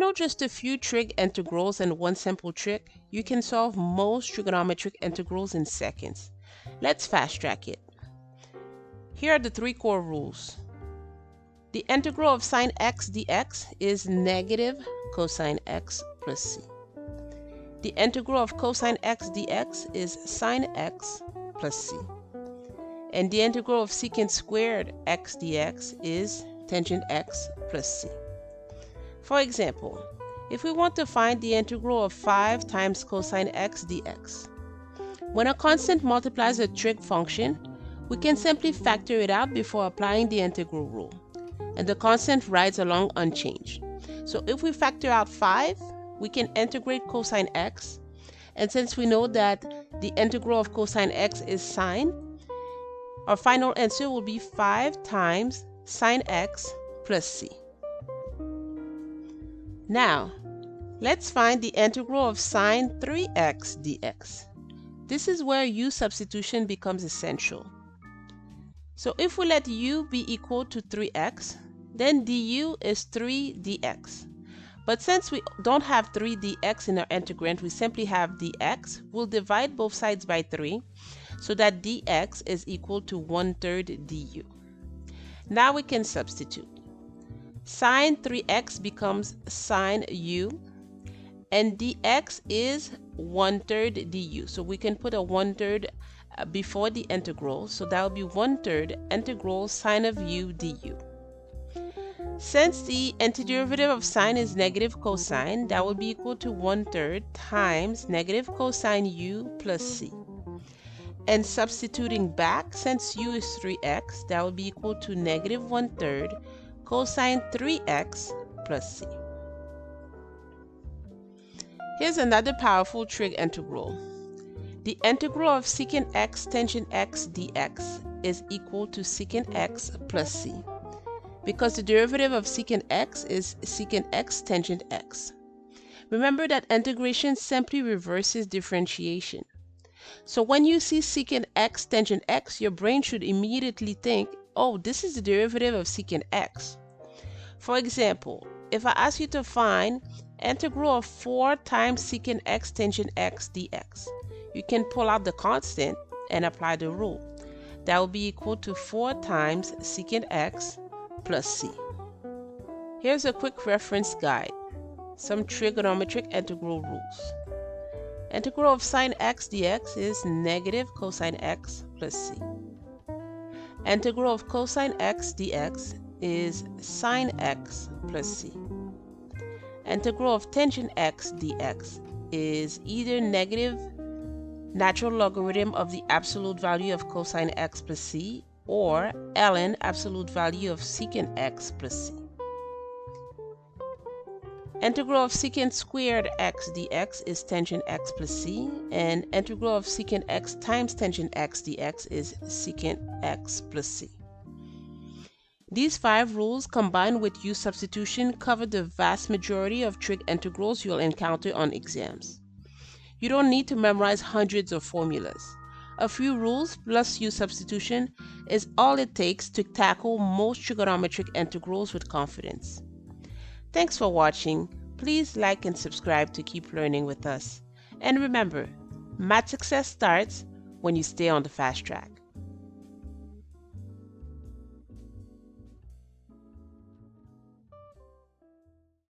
know just a few trig integrals and one simple trick, you can solve most trigonometric integrals in seconds. Let's fast track it. Here are the 3 core rules. The integral of sine x dx is negative cosine x plus c. The integral of cosine x dx is sine x plus c. And the integral of secant squared x dx is tangent x plus c. For example, if we want to find the integral of 5 times cosine x dx, when a constant multiplies a trig function, we can simply factor it out before applying the integral rule, and the constant rides along unchanged. So if we factor out 5, we can integrate cosine x, and since we know that the integral of cosine x is sine, our final answer will be 5 times sine x plus c. Now, let's find the integral of sine 3x dx. This is where u substitution becomes essential. So if we let u be equal to 3x, then du is 3 dx. But since we don't have 3 dx in our integrand, we simply have dx. We'll divide both sides by 3 so that dx is equal to 1/3 du. Now we can substitute. Sine 3x becomes sine u, and dx is 1/3 du. So we can put a 1/3 before the integral, so that will be 1/3 integral sine of u du. Since the antiderivative of sine is negative cosine, that will be equal to 1/3 times negative cosine u plus c. And substituting back, since u is 3x, that will be equal to negative 1/3 cosine 3x plus c. Here's another powerful trig integral. The integral of secant x tangent x dx is equal to secant x plus c, because the derivative of secant x is secant x tangent x. Remember that integration simply reverses differentiation. So when you see secant x tangent x, your brain should immediately think, oh, this is the derivative of secant x. For example, if I ask you to find integral of 4 times secant x tangent x dx, you can pull out the constant and apply the rule. That will be equal to 4 times secant x plus c. Here's a quick reference guide. Some trigonometric integral rules. Integral of sine x dx is negative cosine x plus c. Integral of cosine x dx is sine x plus c. Integral of tangent x dx is either negative natural logarithm of the absolute value of cosine x plus c or ln absolute value of secant x plus c. Integral of secant squared x dx is tangent x plus c, and integral of secant x times tangent x dx is secant x plus c. These 5 rules combined with u substitution cover the vast majority of trig integrals you'll encounter on exams. You don't need to memorize hundreds of formulas. A few rules plus u substitution is all it takes to tackle most trigonometric integrals with confidence. Thanks for watching. Please like and subscribe to keep learning with us. And remember, math success starts when you stay on the fast track.